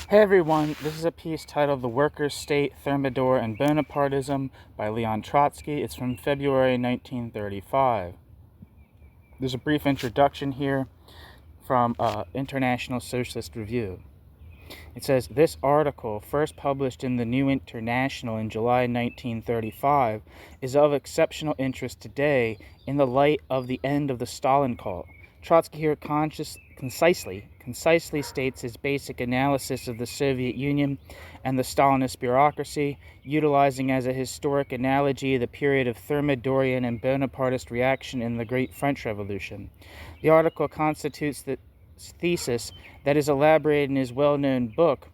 Hey everyone, this is a piece titled The Workers' State, Thermidor and Bonapartism by Leon Trotsky. It's from February 1935. There's a brief introduction here from International Socialist Review. It says, this article, first published in the New International in July 1935, is of exceptional interest today in the light of the end of the Stalin cult. Trotsky here concisely states his basic analysis of the Soviet Union and the Stalinist bureaucracy, utilizing as a historic analogy the period of Thermidorian and Bonapartist reaction in the Great French Revolution. The article constitutes the thesis that is elaborated in his well-known book,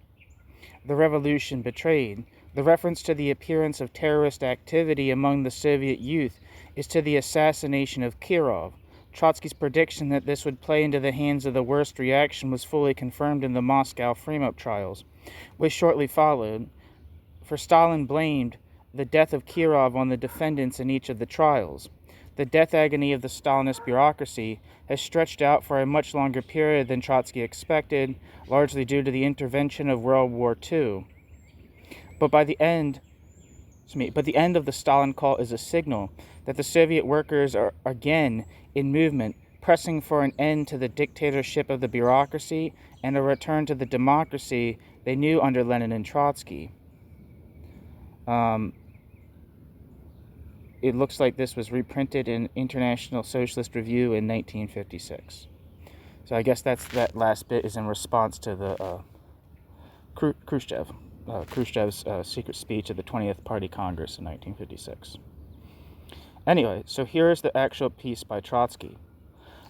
The Revolution Betrayed. The reference to the appearance of terrorist activity among the Soviet youth is to the assassination of Kirov. Trotsky's prediction that this would play into the hands of the worst reaction was fully confirmed in the Moscow frame-up trials, which shortly followed, for Stalin blamed the death of Kirov on the defendants in each of the trials. The death agony of the Stalinist bureaucracy has stretched out for a much longer period than Trotsky expected, largely due to the intervention of World War II. But the end of the Stalin cult is a signal that the Soviet workers are again in movement, pressing for an end to the dictatorship of the bureaucracy and a return to the democracy they knew under Lenin and Trotsky. It looks like this was reprinted in International Socialist Review in 1956. So I guess that last bit is in response to the Khrushchev's secret speech at the 20th Party Congress in 1956. Anyway, so here is the actual piece by Trotsky.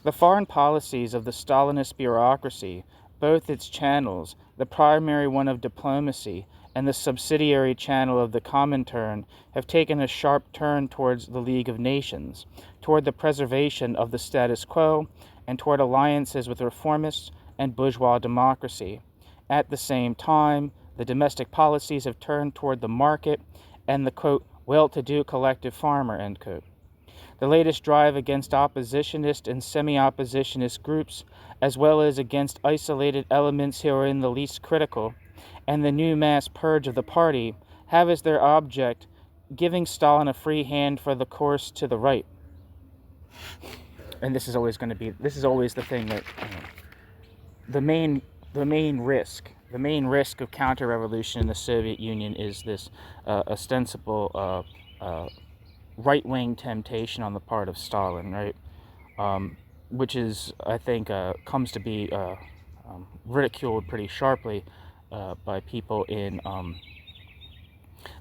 The foreign policies of the Stalinist bureaucracy, both its channels, the primary one of diplomacy and the subsidiary channel of the Comintern, have taken a sharp turn towards the League of Nations, toward the preservation of the status quo, and toward alliances with reformists and bourgeois democracy. At the same time, the domestic policies have turned toward the market and the, quote, well-to-do collective farmer, end quote. The latest drive against oppositionist and semi-oppositionist groups, as well as against isolated elements who are in the least critical, and the new mass purge of the party, have as their object giving Stalin a free hand for the course to the right. And this is always the thing that, the main risk of counter-revolution in the Soviet Union is this ostensible right-wing temptation on the part of Stalin, right? Which is, I think, comes to be ridiculed pretty sharply by people in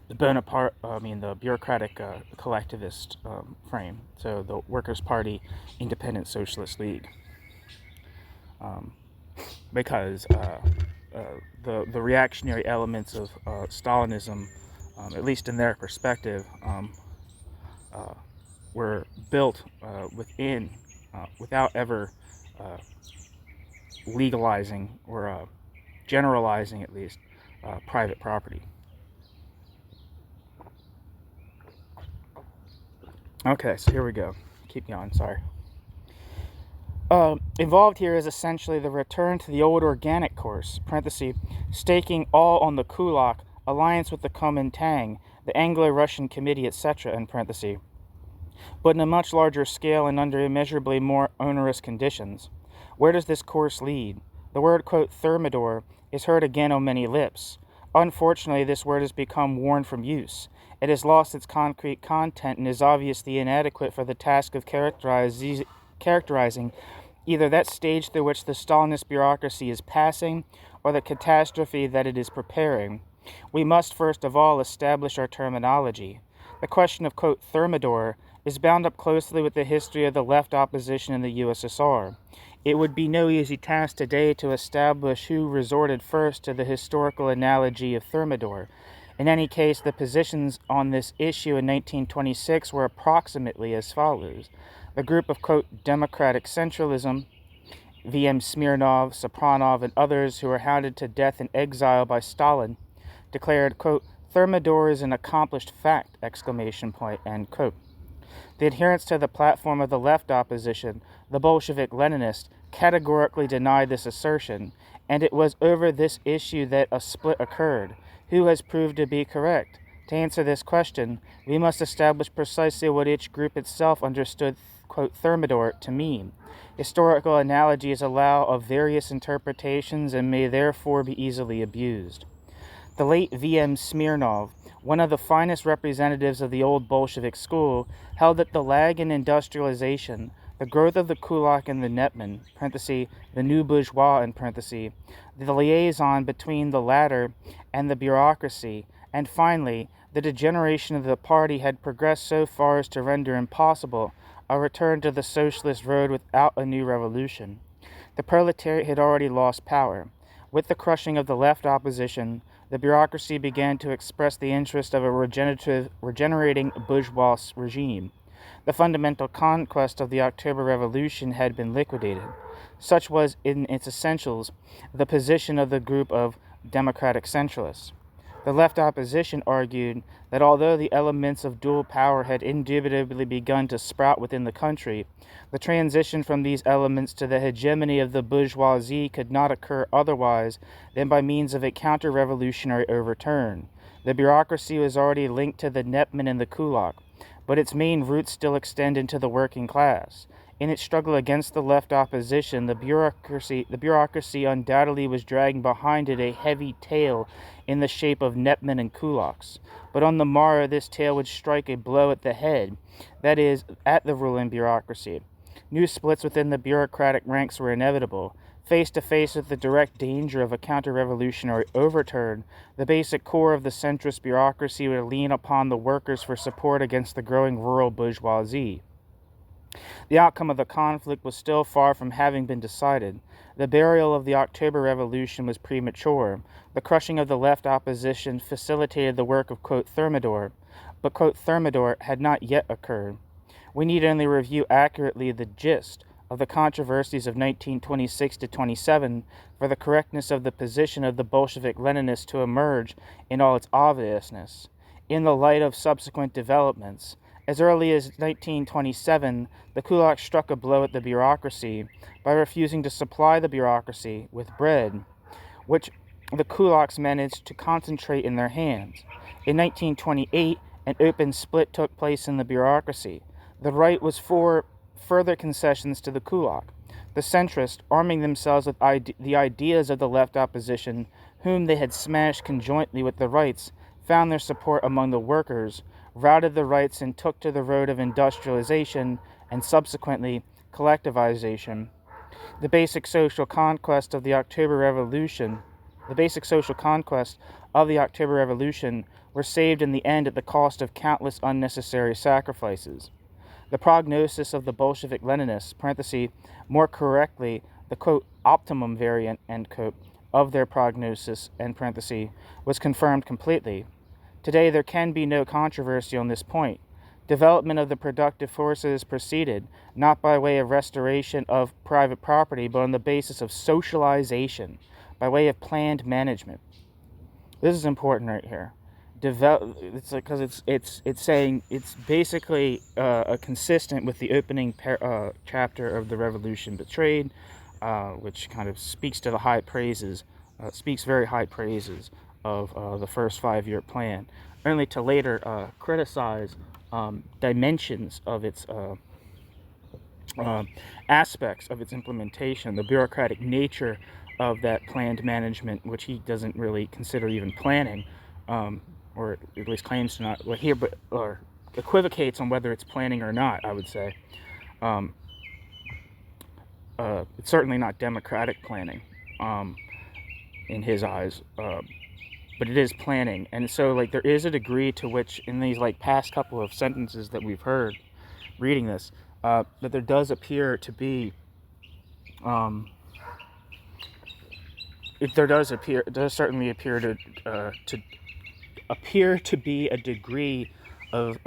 the bureaucratic collectivist frame. So the Workers' Party Independent Socialist League, because the reactionary elements of Stalinism, at least in their perspective, were built without ever legalizing or generalizing, at least, private property. Okay, so here we go. Keep going, sorry. Involved here is essentially the return to the old organic course, parenthesis, staking all on the Kulak, alliance with the Komintang, the Anglo-Russian Committee, etc., in parenthesis, but in a much larger scale and under immeasurably more onerous conditions. Where does this course lead? The word, quote, Thermidor, is heard again on many lips. Unfortunately, this word has become worn from use. It has lost its concrete content and is obviously inadequate for the task of characterizing either that stage through which the Stalinist bureaucracy is passing or the catastrophe that it is preparing. We must first of all establish our terminology. The question of, quote, Thermidor is bound up closely with the history of the left opposition in the USSR. It would be no easy task today to establish who resorted first to the historical analogy of Thermidor. In any case, the positions on this issue in 1926 were approximately as follows. The group of, quote, democratic centralism, V.M. Smirnov, Sopronov, and others who were hounded to death and exile by Stalin, declared, quote, Thermidor is an accomplished fact, exclamation point, end quote. The adherents to the platform of the left opposition, the Bolshevik Leninists, categorically denied this assertion, and it was over this issue that a split occurred. Who has proved to be correct? To answer this question, we must establish precisely what each group itself understood, quote, Thermidor to mean. Historical analogies allow of various interpretations and may therefore be easily abused. The late V.M. Smirnov, one of the finest representatives of the old Bolshevik school, held that the lag in industrialization, the growth of the kulak and the netman, the new bourgeois, the liaison between the latter and the bureaucracy, and finally, the degeneration of the party had progressed so far as to render impossible a return to the socialist road without a new revolution. The proletariat had already lost power. With the crushing of the left opposition, the bureaucracy began to express the interest of a regenerating bourgeois regime. The fundamental conquest of the October Revolution had been liquidated. Such was, in its essentials, the position of the group of democratic centralists. The left opposition argued that although the elements of dual power had indubitably begun to sprout within the country, the transition from these elements to the hegemony of the bourgeoisie could not occur otherwise than by means of a counter-revolutionary overturn. The bureaucracy was already linked to the netman and the kulak, but its main roots still extend into the working class. In its struggle against the left opposition, the bureaucracy undoubtedly was dragging behind it a heavy tail in the shape of netmen and kulaks. But on the morrow, this tail would strike a blow at the head, that is, at the ruling bureaucracy. New splits within the bureaucratic ranks were inevitable. Face to face with the direct danger of a counter-revolutionary overturn, the basic core of the centrist bureaucracy would lean upon the workers for support against the growing rural bourgeoisie. The outcome of the conflict was still far from having been decided. The burial of the October Revolution was premature. The crushing of the left opposition facilitated the work of, quote, Thermidor, but, quote, Thermidor had not yet occurred. We need only review accurately the gist of the controversies of 1926 to 27 for the correctness of the position of the Bolshevik Leninists to emerge in all its obviousness. In the light of subsequent developments, as early as 1927, the kulaks struck a blow at the bureaucracy by refusing to supply the bureaucracy with bread, which the kulaks managed to concentrate in their hands. In 1928, an open split took place in the bureaucracy. The right was for further concessions to the kulak. The centrists, arming themselves with the ideas of the left opposition, whom they had smashed conjointly with the rights, found their support among the workers, routed the rights and took to the road of industrialization and subsequently collectivization. The basic social conquest of the October Revolution were saved in the end at the cost of countless unnecessary sacrifices. The prognosis of the Bolshevik Leninists, more correctly, the, quote, optimum variant, end quote, of their prognosis, end parenthesis, was confirmed completely. Today there can be no controversy on this point. Development of the productive forces proceeded, not by way of restoration of private property, but on the basis of socialization, by way of planned management. This is important right here. Because it's saying it's basically consistent with the opening chapter of The Revolution Betrayed, which kind of speaks to the high praises, speaks very high praises of the first 5-year plan, only to later criticize dimensions of its aspects of its implementation, the bureaucratic nature of that planned management, which he doesn't really consider even planning, or at least claims to not, or equivocates on whether it's planning or not, I would say. It's certainly not democratic planning, in his eyes, but it is planning. And so, like, there is a degree to which, in these, like, past couple of sentences that we've heard reading this, that there does appear to be, it does certainly appear to be a degree of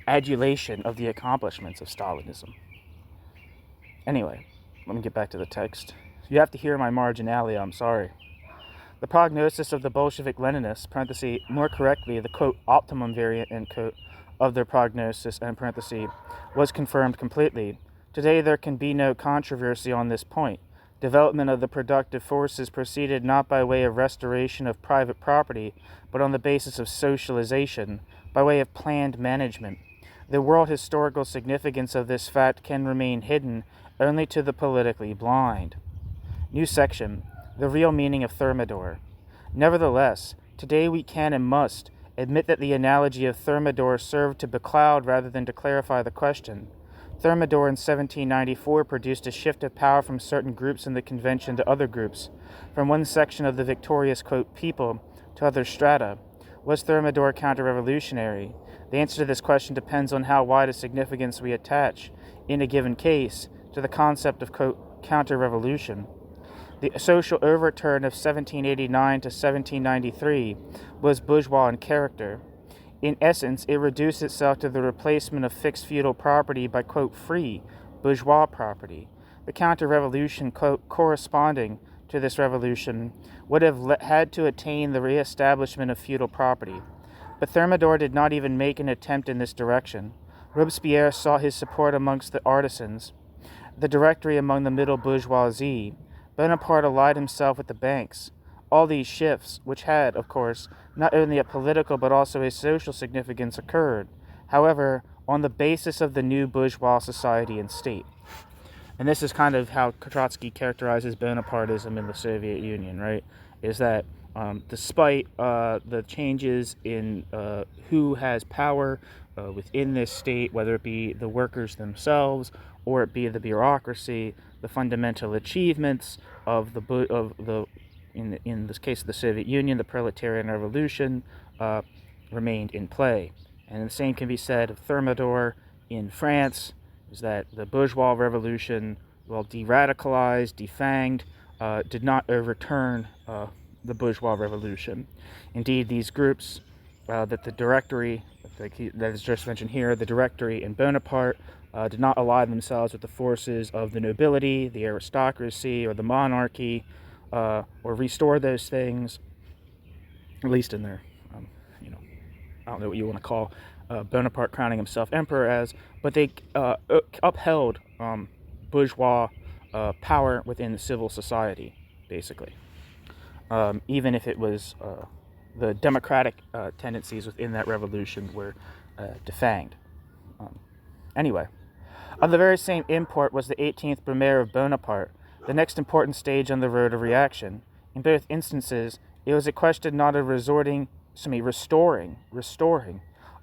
adulation of the accomplishments of Stalinism. Anyway, let me get back to the text. You have to hear my marginalia, I'm sorry. The prognosis of the Bolshevik Leninists, parenthesis, more correctly, the, quote, optimum variant, end quote, of their prognosis, end parenthesis, was confirmed completely. Today there can be no controversy on this point. Development of the productive forces proceeded not by way of restoration of private property, but on the basis of socialization, by way of planned management. The world historical significance of this fact can remain hidden only to the politically blind. New section: the real meaning of Thermidor. Nevertheless, today we can and must admit that the analogy of Thermidor served to becloud rather than to clarify the question. Thermidor in 1794 produced a shift of power from certain groups in the convention to other groups, from one section of the victorious, quote, people to other strata. Was Thermidor counter-revolutionary? The answer to this question depends on how wide a significance we attach, in a given case, to the concept of, quote, counter-revolution. The social overturn of 1789 to 1793 was bourgeois in character. In essence, it reduced itself to the replacement of fixed feudal property by, quote, free, bourgeois property. The counter-revolution, quote, corresponding to this revolution would have had to attain the re-establishment of feudal property. But Thermidor did not even make an attempt in this direction. Robespierre sought his support amongst the artisans, the Directory among the middle bourgeoisie. Bonaparte allied himself with the banks. All these shifts, which had, of course, not only a political but also a social significance, occurred, however, on the basis of the new bourgeois society and state. And this is kind of how Trotsky characterizes Bonapartism in the Soviet Union, right? Is that despite the changes in who has power within this state, whether it be the workers themselves or it be the bureaucracy, the fundamental achievements of in this case of the Soviet Union, the proletarian revolution, remained in play. And the same can be said of Thermidor in France, is that the bourgeois revolution, while de-radicalized, defanged, did not overturn the bourgeois revolution. Indeed, these groups that the Directory, that is just mentioned here, the Directory and Bonaparte, did not ally themselves with the forces of the nobility, the aristocracy, or the monarchy, or restore those things, at least in their, I don't know what you want to call Bonaparte crowning himself emperor as, but they upheld bourgeois power within civil society, basically. Even if it was the democratic tendencies within that revolution were defanged. Anyway, of the very same import was the 18th Brumaire of Bonaparte, the next important stage on the road of reaction. In both instances, it was a question not of restoring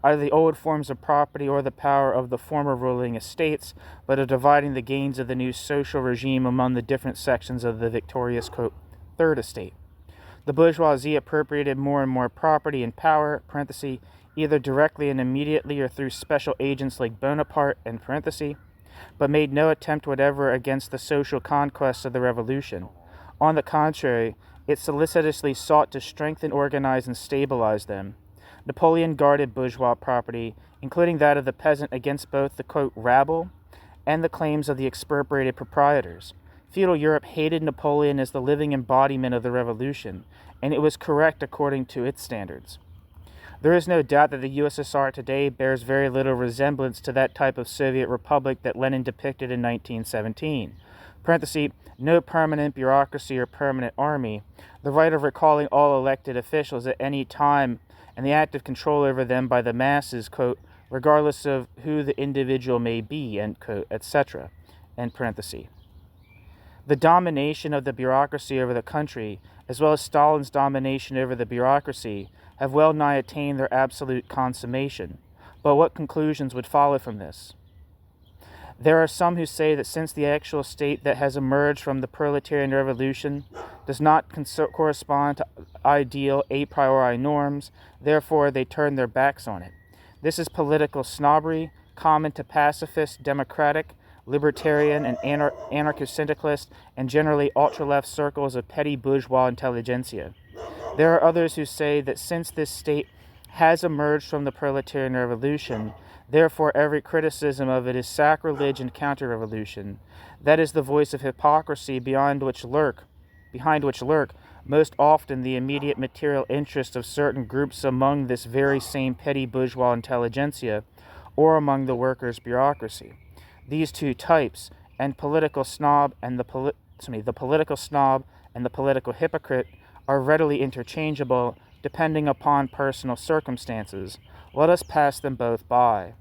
either the old forms of property or the power of the former ruling estates, but of dividing the gains of the new social regime among the different sections of the victorious, quote, third estate. The bourgeoisie appropriated more and more property and power, parenthesis, either directly and immediately or through special agents like Bonaparte, and parenthesis, but made no attempt whatever against the social conquests of the revolution. On the contrary, it solicitously sought to strengthen, organize, and stabilize them. Napoleon guarded bourgeois property, including that of the peasant, against both the, quote, rabble and the claims of the expropriated proprietors. Feudal Europe hated Napoleon as the living embodiment of the revolution, and it was correct according to its standards. There is no doubt that the USSR today bears very little resemblance to that type of Soviet republic that Lenin depicted in 1917. Parenthesis, no permanent bureaucracy or permanent army, the right of recalling all elected officials at any time, and the active control over them by the masses, quote, regardless of who the individual may be, end quote, etc., end parenthesis. The domination of the bureaucracy over the country, as well as Stalin's domination over the bureaucracy, have well nigh attained their absolute consummation. But what conclusions would follow from this? There are some who say that since the actual state that has emerged from the proletarian revolution does not correspond to ideal a priori norms, therefore they turn their backs on it. This is political snobbery, common to pacifist, democratic, libertarian, and anarcho-syndicalist, and generally ultra-left circles of petty bourgeois intelligentsia. There are others who say that since this state has emerged from the proletarian revolution, therefore every criticism of it is sacrilege and counter-revolution. That is the voice of hypocrisy behind which lurk most often the immediate material interests of certain groups among this very same petty bourgeois intelligentsia, or among the workers' bureaucracy. These two types, and political snob and the the political snob and the political hypocrite are readily interchangeable depending upon personal circumstances. Let us pass them both by.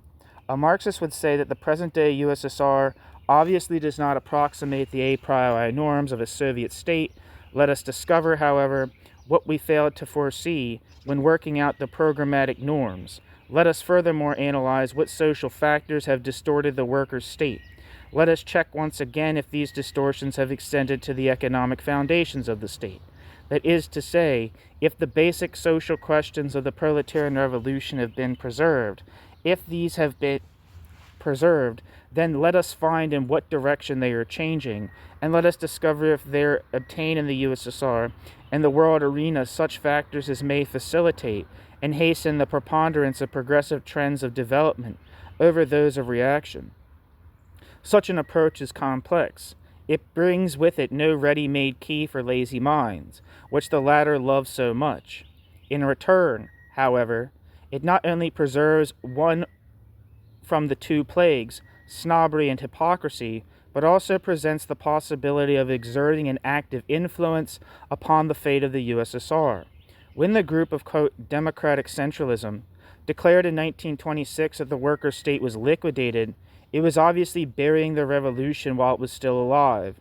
A Marxist would say that the present-day USSR obviously does not approximate the a priori norms of a Soviet state. Let us discover, however, what we failed to foresee when working out the programmatic norms. Let us furthermore analyze what social factors have distorted the workers' state. Let us check once again if these distortions have extended to the economic foundations of the state. That is to say, if the basic social questions of the proletarian revolution have been preserved. If these have been preserved, then let us find in what direction they are changing, and let us discover if there obtain in the USSR and the world arena such factors as may facilitate and hasten the preponderance of progressive trends of development over those of reaction. Such an approach is complex. It brings with it no ready-made key for lazy minds, which the latter love so much. In return, however, it not only preserves one from the two plagues, snobbery and hypocrisy, but also presents the possibility of exerting an active influence upon the fate of the USSR. When the group of, quote, democratic centralism declared in 1926 that the worker state was liquidated, it was obviously burying the revolution while it was still alive.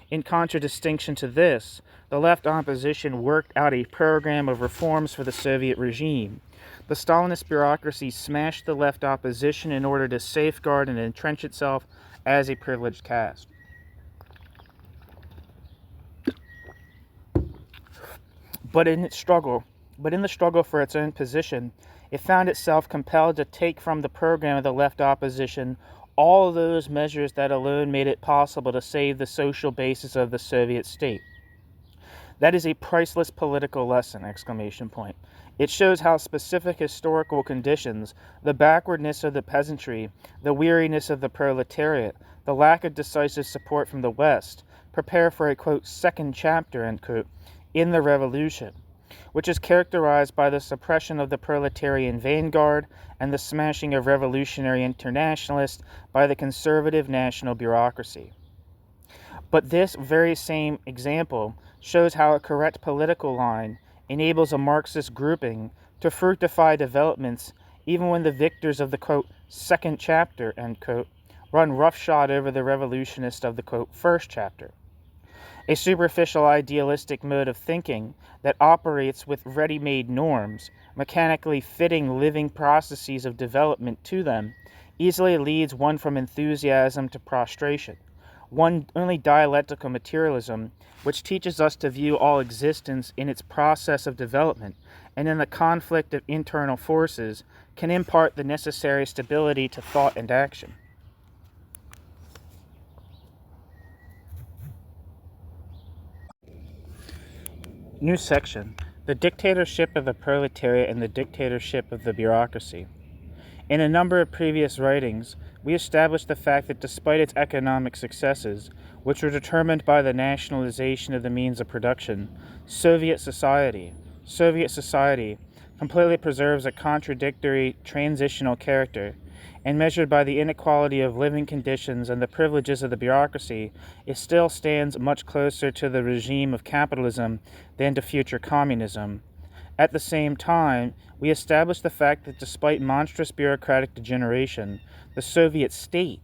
In contradistinction to this, the left opposition worked out a program of reforms for the Soviet regime. The Stalinist bureaucracy smashed the left opposition in order to safeguard and entrench itself as a privileged caste. But in the struggle for its own position, it found itself compelled to take from the program of the left opposition all those measures that alone made it possible to save the social basis of the Soviet state. That is a priceless political lesson! It shows how specific historical conditions, the backwardness of the peasantry, the weariness of the proletariat, the lack of decisive support from the West, prepare for a, quote, second chapter, end quote, in the revolution, which is characterized by the suppression of the proletarian vanguard and the smashing of revolutionary internationalists by the conservative national bureaucracy. But this very same example shows how a correct political line enables a Marxist grouping to fructify developments even when the victors of the, quote, second chapter, end quote, run roughshod over the revolutionists of the, quote, first chapter. A superficial idealistic mode of thinking that operates with ready-made norms, mechanically fitting living processes of development to them, easily leads one from enthusiasm to prostration. Only dialectical materialism, which teaches us to view all existence in its process of development and in the conflict of internal forces, can impart the necessary stability to thought and action. New section: the dictatorship of the proletariat and the dictatorship of the bureaucracy. In a number of previous writings, we established the fact that despite its economic successes, which were determined by the nationalization of the means of production, Soviet society completely preserves a contradictory transitional character, and measured by the inequality of living conditions and the privileges of the bureaucracy, it still stands much closer to the regime of capitalism than to future communism. At the same time, we established the fact that despite monstrous bureaucratic degeneration, the Soviet state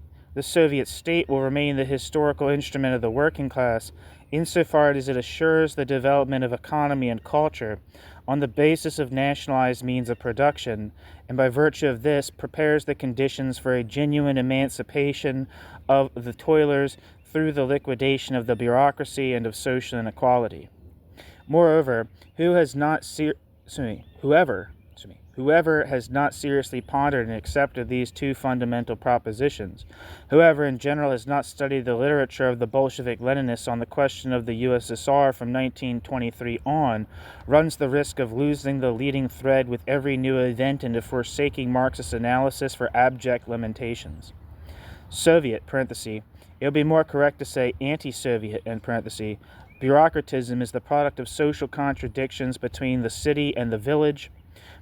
will remain the historical instrument of the working class insofar as it assures the development of economy and culture on the basis of nationalized means of production, and by virtue of this prepares the conditions for a genuine emancipation of the toilers through the liquidation of the bureaucracy and of social inequality. Moreover, whoever has not seriously pondered and accepted these two fundamental propositions, whoever in general has not studied the literature of the Bolshevik-Leninists on the question of the USSR from 1923 on, runs the risk of losing the leading thread with every new event and of forsaking Marxist analysis for abject lamentations. Soviet, it would be more correct to say anti-Soviet, bureaucratism is the product of social contradictions between the city and the village,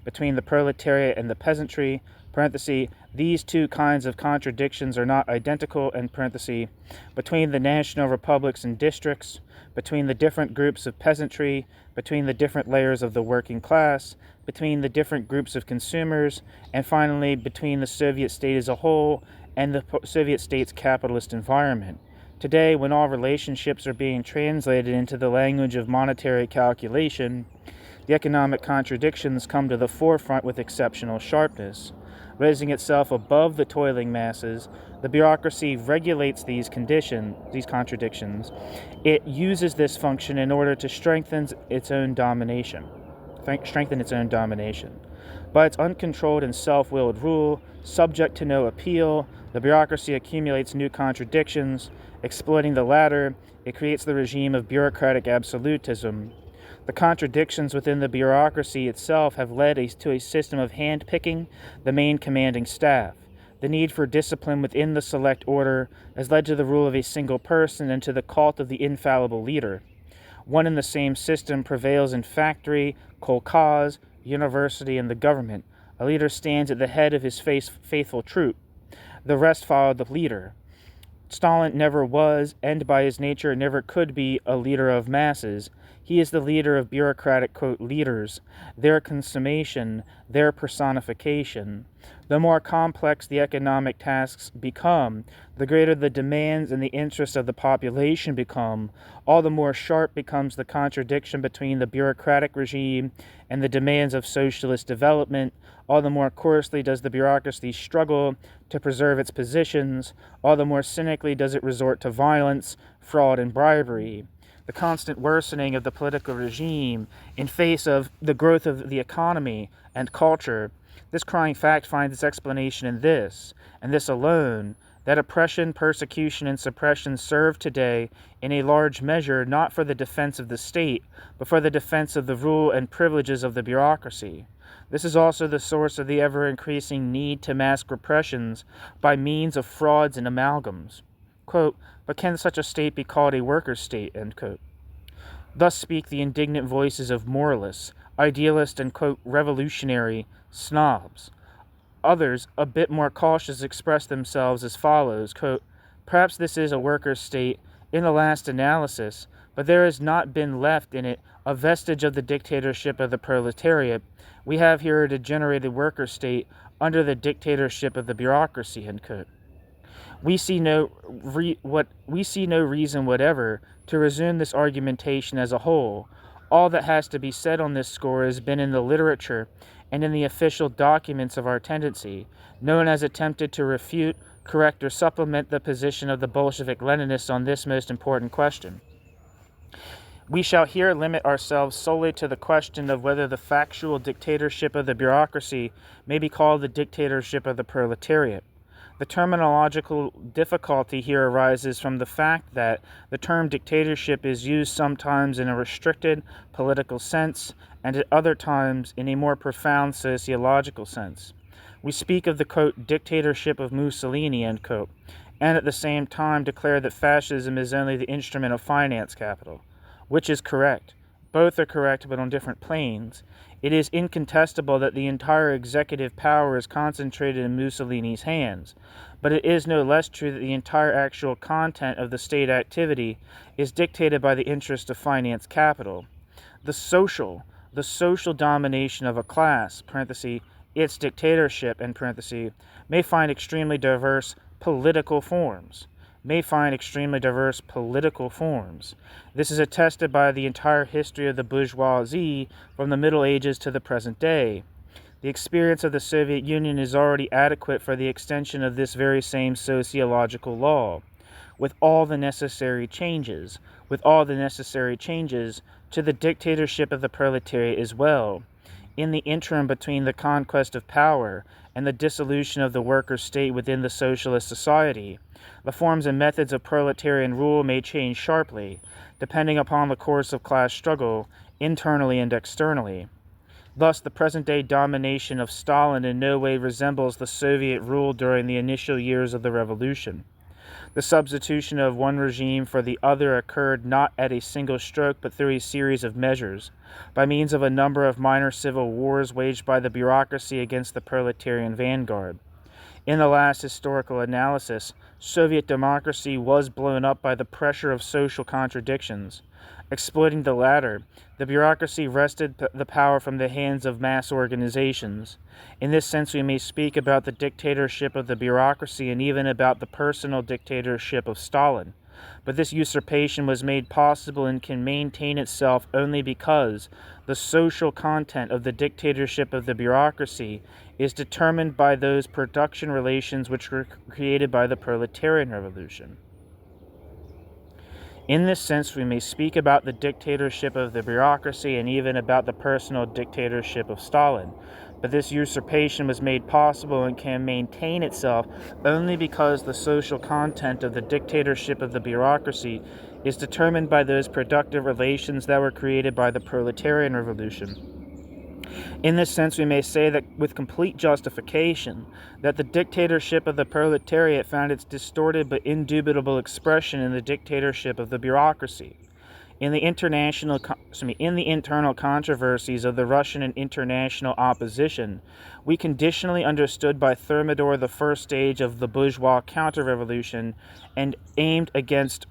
between the proletariat and the peasantry, parenthesis, these two kinds of contradictions are not identical, end parenthesis, between the national republics and districts, between the different groups of peasantry, between the different layers of the working class, between the different groups of consumers, and finally between the Soviet state as a whole and the Soviet state's capitalist environment. Today, when all relationships are being translated into the language of monetary calculation, the economic contradictions come to the forefront with exceptional sharpness. Raising itself above the toiling masses, the bureaucracy regulates these contradictions. It uses this function in order to strengthen its own domination. By its uncontrolled and self-willed rule, subject to no appeal, the bureaucracy accumulates new contradictions. Exploiting the latter, it creates the regime of bureaucratic absolutism. The contradictions within the bureaucracy itself have led to a system of hand-picking the main commanding staff. The need for discipline within the select order has led to the rule of a single person and to the cult of the infallible leader. One and the same system prevails in factory, kolkhoz, university, and the government. A leader stands at the head of his faithful troop. The rest follow the leader. Stalin never was, and by his nature never could be, a leader of masses. He is the leader of bureaucratic, quote, leaders, their consummation, their personification. The more complex the economic tasks become, the greater the demands and the interests of the population become, all the more sharp becomes the contradiction between the bureaucratic regime and the demands of socialist development, all the more coarsely does the bureaucracy struggle to preserve its positions, all the more cynically does it resort to violence, fraud, and bribery. The constant worsening of the political regime in face of the growth of the economy and culture, this crying fact finds its explanation in this, and this alone, that oppression, persecution, and suppression serve today in a large measure not for the defense of the state, but for the defense of the rule and privileges of the bureaucracy. This is also the source of the ever-increasing need to mask repressions by means of frauds and amalgams. Quote, but can such a state be called a workers' state? End quote. Thus speak the indignant voices of moralists, idealists, and, quote, revolutionary snobs. Others, a bit more cautious, express themselves as follows, quote, perhaps this is a workers' state in the last analysis, but there has not been left in it a vestige of the dictatorship of the proletariat. We have here a degenerated workers' state under the dictatorship of the bureaucracy, end quote. We see no reason whatever to resume this argumentation as a whole. All that has to be said on this score has been in the literature and in the official documents of our tendency. No one has attempted to refute, correct, or supplement the position of the Bolshevik Leninists on this most important question. We shall here limit ourselves solely to the question of whether the factual dictatorship of the bureaucracy may be called the dictatorship of the proletariat. The terminological difficulty here arises from the fact that the term dictatorship is used sometimes in a restricted political sense and at other times in a more profound sociological sense. We speak of the, quote, dictatorship of Mussolini, end quote, and at the same time declare that fascism is only the instrument of finance capital. Which is correct? Both are correct, but on different planes. It is incontestable that the entire executive power is concentrated in Mussolini's hands, but it is no less true that the entire actual content of the state activity is dictated by the interest of finance capital. The social domination of a class, parenthesis, its dictatorship, end parenthesis, may find extremely diverse political forms. This is attested by the entire history of the bourgeoisie from the Middle Ages to the present day. The experience of the Soviet Union is already adequate for the extension of this very same sociological law, with all the necessary changes to the dictatorship of the proletariat as well. In the interim between the conquest of power and the dissolution of the workers' state within the socialist society, the forms and methods of proletarian rule may change sharply, depending upon the course of class struggle, internally and externally. Thus, the present-day domination of Stalin in no way resembles the Soviet rule during the initial years of the revolution. The substitution of one regime for the other occurred not at a single stroke but through a series of measures, by means of a number of minor civil wars waged by the bureaucracy against the proletarian vanguard. In the last historical analysis, Soviet democracy was blown up by the pressure of social contradictions. Exploiting the latter, the bureaucracy wrested the power from the hands of mass organizations. In this sense, we may speak about the dictatorship of the bureaucracy and even about the personal dictatorship of Stalin. But this usurpation was made possible and can maintain itself only because the social content of the dictatorship of the bureaucracy is determined by those production relations which were created by the proletarian revolution. In this sense, we may speak about the dictatorship of the bureaucracy and even about the personal dictatorship of Stalin. But this usurpation was made possible and can maintain itself only because the social content of the dictatorship of the bureaucracy is determined by those productive relations that were created by the proletarian revolution. In this sense, we may say that with complete justification that the dictatorship of the proletariat found its distorted but indubitable expression in the dictatorship of the bureaucracy. In the internal controversies of the Russian and international opposition, we conditionally understood by Thermidor the first stage of the bourgeois counter-revolution and aimed against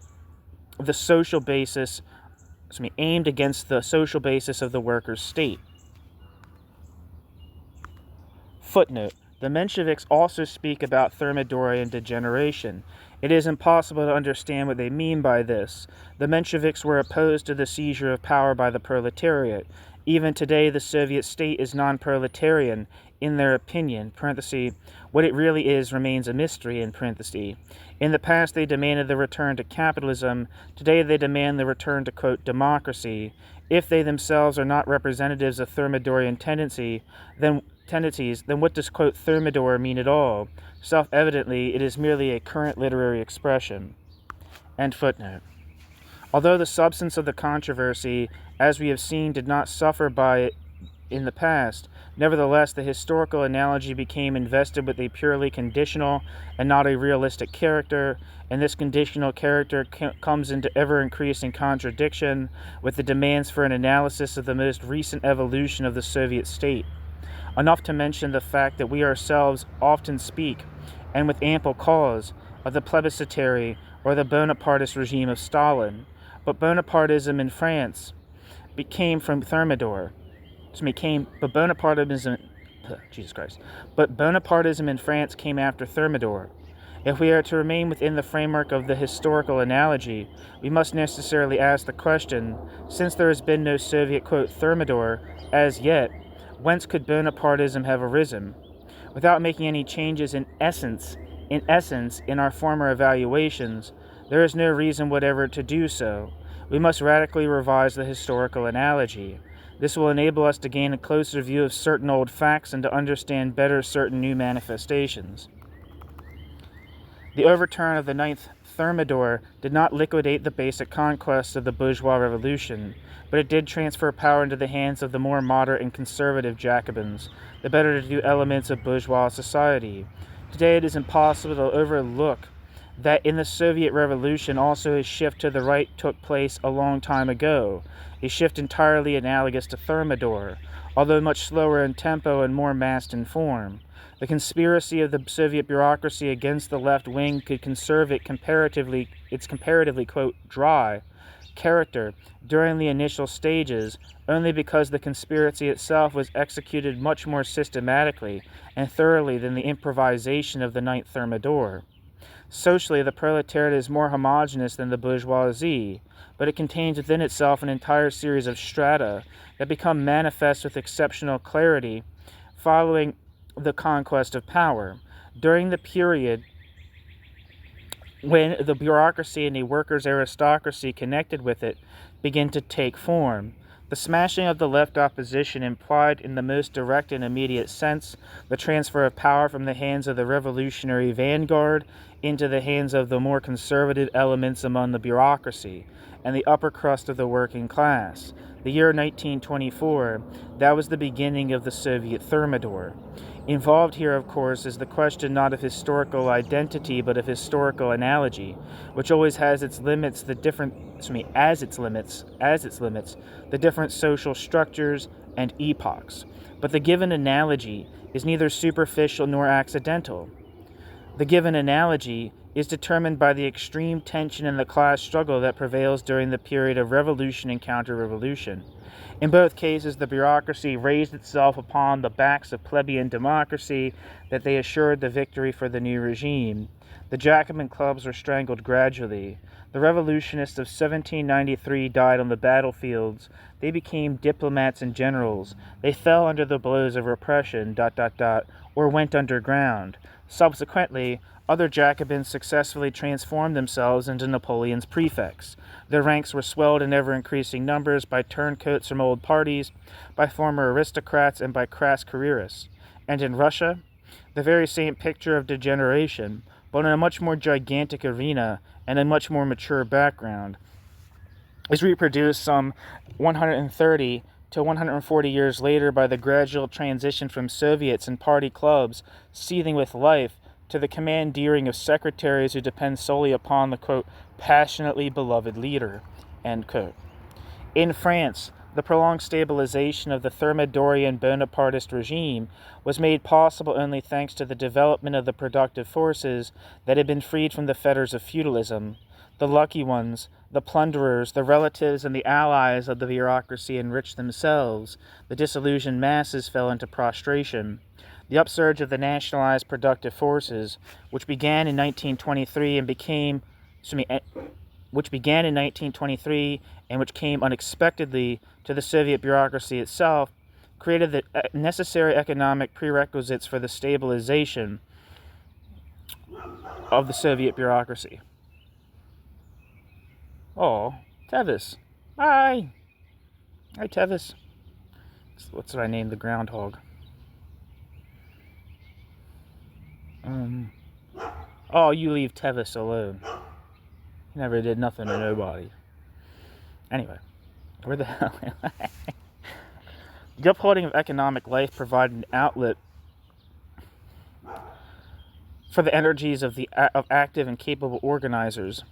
the social basis of the workers' state. Footnote: the Mensheviks also speak about Thermidorian degeneration. It is impossible to understand what they mean by this. The Mensheviks were opposed to the seizure of power by the proletariat. Even today, the Soviet state is non-proletarian, in their opinion. What it really is remains a mystery. In the past, they demanded the return to capitalism. Today, they demand the return to, quote, democracy. If they themselves are not representatives of Thermidorian tendencies, then what does, quote, Thermidor mean at all? Self-evidently, it is merely a current literary expression. End footnote. Although the substance of the controversy, as we have seen, did not suffer by it in the past, nevertheless, the historical analogy became invested with a purely conditional and not a realistic character, and this conditional character comes into ever-increasing contradiction with the demands for an analysis of the most recent evolution of the Soviet state. Enough to mention the fact that we ourselves often speak, and with ample cause, of the plebiscitary or the Bonapartist regime of Stalin, but Bonapartism in France came from Thermidor. But Bonapartism in France came after Thermidor. If we are to remain within the framework of the historical analogy, we must necessarily ask the question, since there has been no Soviet, quote, Thermidor as yet, whence could Bonapartism have arisen? Without making any changes in essence in our former evaluations, there is no reason whatever to do so. We must radically revise the historical analogy. This will enable us to gain a closer view of certain old facts and to understand better certain new manifestations. The overturn of the ninth Thermidor did not liquidate the basic conquests of the bourgeois revolution, but it did transfer power into the hands of the more moderate and conservative Jacobins, the better-to-do elements of bourgeois society. Today it is impossible to overlook that in the Soviet Revolution also a shift to the right took place a long time ago, a shift entirely analogous to Thermidor, although much slower in tempo and more massed in form. The conspiracy of the Soviet bureaucracy against the left wing could conserve its comparatively, quote, dry character during the initial stages only because the conspiracy itself was executed much more systematically and thoroughly than the improvisation of the ninth Thermidor. Socially, the proletariat is more homogeneous than the bourgeoisie, but it contains within itself an entire series of strata that become manifest with exceptional clarity following the conquest of power. During the period when the bureaucracy and a workers' aristocracy connected with it begin to take form, the smashing of the left opposition implied in the most direct and immediate sense the transfer of power from the hands of the revolutionary vanguard into the hands of the more conservative elements among the bureaucracy and the upper crust of the working class. the year 1924, that was the beginning of the Soviet Thermidor. Involved here, of course, is the question not of historical identity, but of historical analogy, which always has its limits, the different social structures and epochs. But the given analogy is neither superficial nor accidental. The given analogy is determined by the extreme tension in the class struggle that prevails during the period of revolution and counter-revolution. In both cases, the bureaucracy raised itself upon the backs of plebeian democracy that they assured the victory for the new regime. The Jacobin clubs were strangled gradually. The revolutionists of 1793 died on the battlefields. They became diplomats and generals. They fell under the blows of repression, or went underground. Subsequently, other Jacobins successfully transformed themselves into Napoleon's prefects. Their ranks were swelled in ever-increasing numbers by turncoats from old parties, by former aristocrats, and by crass careerists. And in Russia, the very same picture of degeneration, but in a much more gigantic arena and a much more mature background, is reproduced some 130 to 140 years later by the gradual transition from Soviets and party clubs seething with life to the commandeering of secretaries who depend solely upon the, quote, passionately beloved leader, end quote. In France, the prolonged stabilization of the Thermidorian Bonapartist regime was made possible only thanks to the development of the productive forces that had been freed from the fetters of feudalism. The lucky ones, the plunderers, the relatives, and the allies of the bureaucracy enriched themselves. The disillusioned masses fell into prostration. The upsurge of the nationalized productive forces, which began in 1923 and which came unexpectedly to the Soviet bureaucracy itself, created the necessary economic prerequisites for the stabilization of the Soviet bureaucracy. Oh, Tevis. Hi. Hi, Tevis. What's what I named the groundhog? Oh, you leave Tevis alone. He never did nothing to nobody. Anyway, where the hell am I? The upholding of economic life provided an outlet for the energies of active and capable organizers.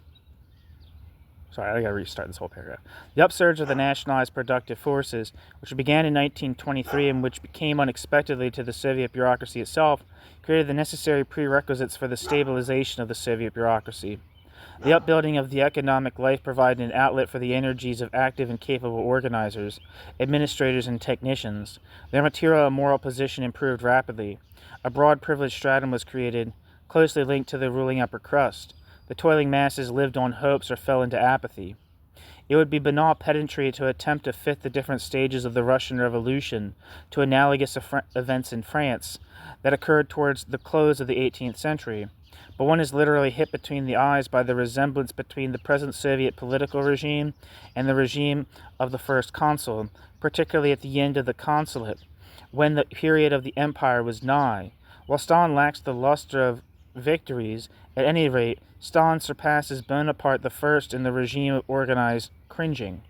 Sorry, I gotta restart this whole paragraph. The upsurge of the nationalized productive forces, which began in 1923 and which came unexpectedly to the Soviet bureaucracy itself, created the necessary prerequisites for the stabilization of the Soviet bureaucracy. The upbuilding of the economic life provided an outlet for the energies of active and capable organizers, administrators, and technicians. Their material and moral position improved rapidly. A broad privileged stratum was created, closely linked to the ruling upper crust. The toiling masses lived on hopes or fell into apathy. It would be banal pedantry to attempt to fit the different stages of the Russian Revolution to analogous events in France that occurred towards the close of the 18th century, but one is literally hit between the eyes by the resemblance between the present Soviet political regime and the regime of the first consul, particularly at the end of the consulate, when the period of the empire was nigh. While Stalin lacks the luster of victories, at any rate, Stalin surpasses Bonaparte the First in the regime of organized cringing.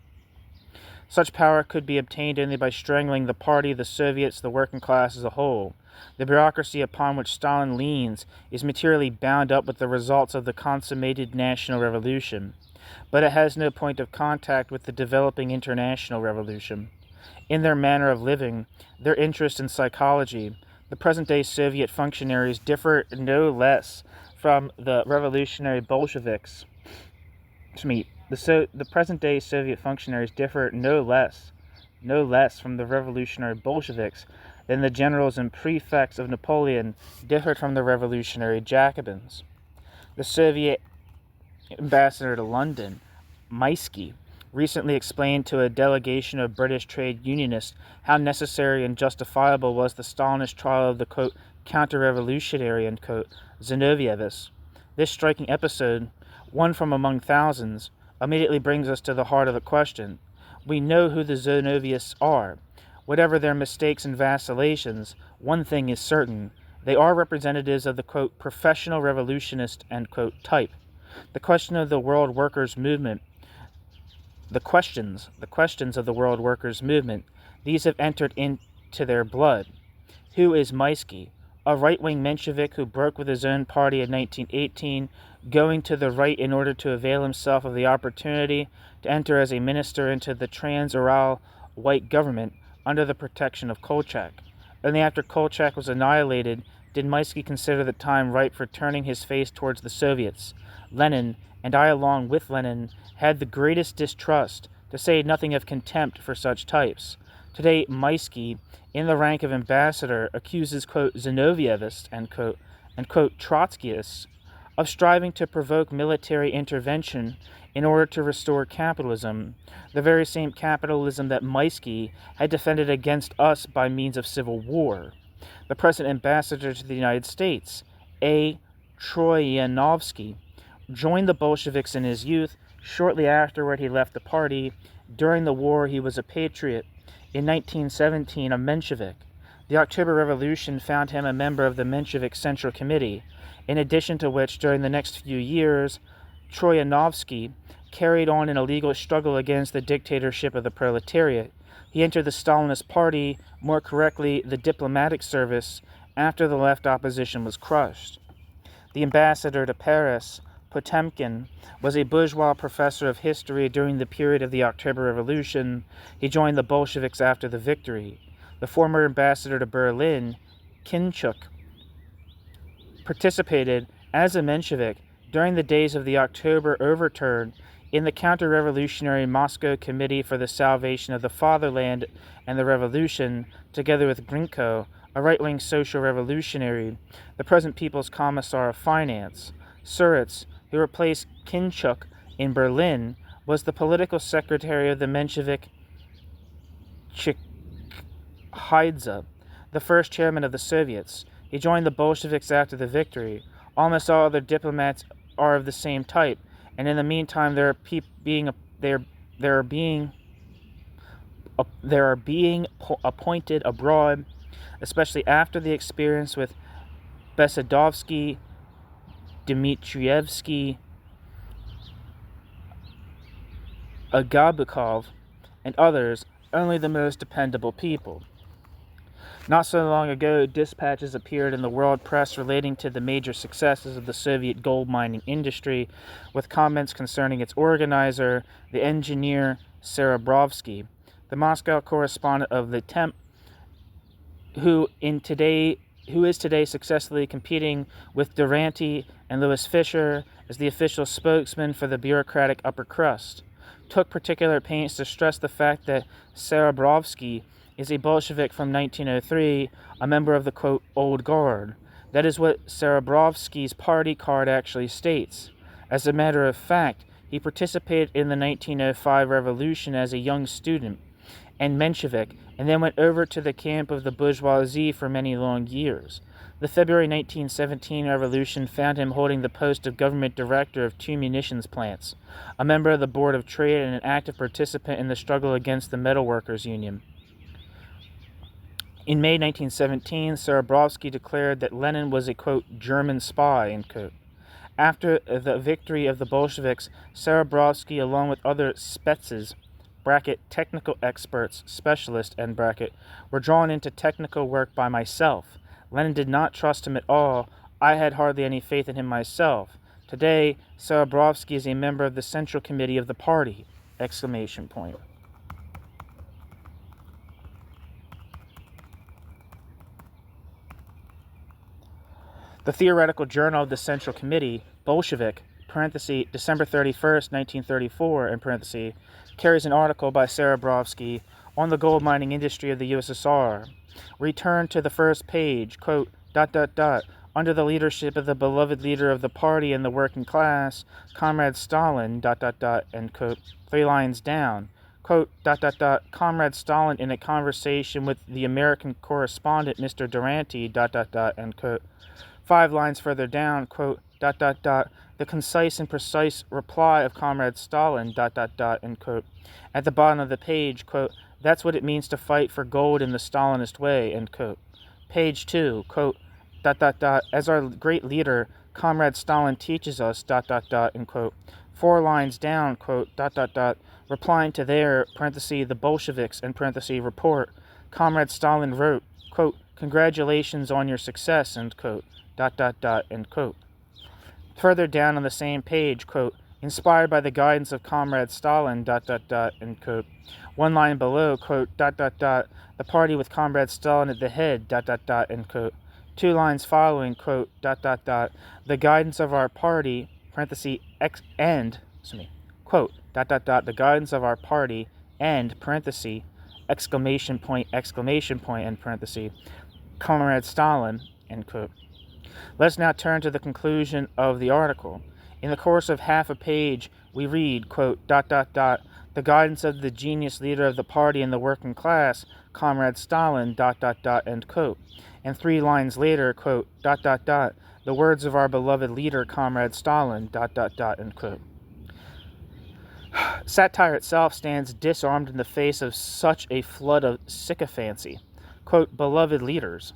Such power could be obtained only by strangling the party, the Soviets, the working class as a whole. The bureaucracy upon which Stalin leans is materially bound up with the results of the consummated national revolution, but it has no point of contact with the developing international revolution. In their manner of living, their interest in psychology, the present-day Soviet functionaries differ no less from the revolutionary Bolsheviks. The present-day Soviet functionaries differ no less from the revolutionary Bolsheviks than the generals and prefects of Napoleon differed from the revolutionary Jacobins. The Soviet ambassador to London, Maisky, recently explained to a delegation of British trade unionists how necessary and justifiable was the Stalinist trial of the, quote, counter-revolutionary, end quote, Zinovievis. This striking episode, one from among thousands, immediately brings us to the heart of the question. We know who the Zinovievists are. Whatever their mistakes and vacillations, one thing is certain. They are representatives of the, quote, professional revolutionist, end quote, type. The question of the world workers' movement the questions of the world workers' movement. These have entered into their blood. Who is Maisky? A right-wing Menshevik who broke with his own party in 1918, going to the right in order to avail himself of the opportunity to enter as a minister into the Trans-Ural white government under the protection of Kolchak. Only after Kolchak was annihilated did Maisky consider the time ripe for turning his face towards the Soviets. Lenin, and I along with Lenin, had the greatest distrust, to say nothing of contempt, for such types. Today, Maisky, in the rank of ambassador, accuses, quote, Zinovievists, end quote, and, quote, Trotskyists of striving to provoke military intervention in order to restore capitalism, the very same capitalism that Maisky had defended against us by means of civil war. The present ambassador to the United States, A. Troyanovsky, joined the Bolsheviks in his youth. Shortly afterward, he left the party. During the war, he was a patriot. In 1917, a Menshevik. The October Revolution found him a member of the Menshevik Central Committee, in addition to which, during the next few years, Troyanovsky carried on an illegal struggle against the dictatorship of the proletariat. He entered the Stalinist Party, more correctly, the diplomatic service, after the left opposition was crushed. The ambassador to Paris, Potemkin, was a bourgeois professor of history during the period of the October Revolution. He joined the Bolsheviks after the victory. The former ambassador to Berlin, Kinchuk, participated as a Menshevik during the days of the October overturn in the counter-revolutionary Moscow Committee for the Salvation of the Fatherland and the Revolution, together with Grinko, a right-wing social revolutionary, the present People's Commissar of Finance. Suritz, who replaced Kinchuk in Berlin, was the political secretary of the Menshevik Chikhaidze, the first chairman of the Soviets. He joined the Bolsheviks after the victory. Almost all other diplomats are of the same type, and in the meantime there are being appointed abroad, especially after the experience with Besedovsky, Dmitrievsky, Agabukov, and others, only the most dependable people. Not so long ago, dispatches appeared in the world press relating to the major successes of the Soviet gold mining industry, with comments concerning its organizer, the engineer Serebrovsky. The Moscow correspondent of the Temp, who is today successfully competing with Duranty and Louis Fisher as the official spokesman for the bureaucratic upper crust, took particular pains to stress the fact that Serebrovsky is a Bolshevik from 1903, a member of the, quote, Old Guard. That is what Serebrovsky's party card actually states. As a matter of fact, he participated in the 1905 revolution as a young student and Menshevik, and then went over to the camp of the bourgeoisie for many long years. The February 1917 revolution found him holding the post of government director of 2 munitions plants, a member of the Board of Trade, and an active participant in the struggle against the Metal Workers Union. In May 1917, Serebrovsky declared that Lenin was a, quote, German spy, end quote. After the victory of the Bolsheviks, Serebrovsky, along with other spetses, bracket, technical experts, specialists, end bracket, were drawn into technical work by myself. Lenin did not trust him at all. I had hardly any faith in him myself. Today, Serebrovsky is a member of the Central Committee of the party, exclamation point. The Theoretical Journal of the Central Committee, Bolshevik, parenthesis, December 31st, 1934, in parenthesis, carries an article by Serebrovsky on the gold mining industry of the USSR. Return to the first page, quote, ... under the leadership of the beloved leader of the party and the working class, Comrade Stalin, ... end quote, 3 lines down, quote, ... Comrade Stalin in a conversation with the American correspondent, Mr. Duranty, ... end quote. 5 lines further down, quote, ... the concise and precise reply of Comrade Stalin, ... end quote. At the bottom of the page, quote, that's what it means to fight for gold in the Stalinist way, end quote. Page 2, quote, ... as our great leader, Comrade Stalin teaches us, ... end quote. 4 lines down, quote, ... Replying to their, the Bolsheviks, report, Comrade Stalin wrote, quote, "Congratulations on your success," end quote, ... end quote. Further down on the same page, quote, "Inspired by the guidance of Comrade Stalin," ... end quote. One line below, quote, ... "The party with Comrade Stalin at the head," ... end quote. Two lines following, quote, ... "The guidance of our party," quote, ... "the guidance of our party," end, exclamation point, end parenthesis, "Comrade Stalin," end quote. Let's now turn to the conclusion of the article. In the course of half a page, we read, quote, ... "The guidance of the genius leader of the party and the working class, Comrade Stalin," ... end quote. And 3 lines later, quote, ... "The words of our beloved leader, Comrade Stalin," ... end quote. Satire itself stands disarmed in the face of such a flood of sycophancy. Quote, "Beloved leaders,"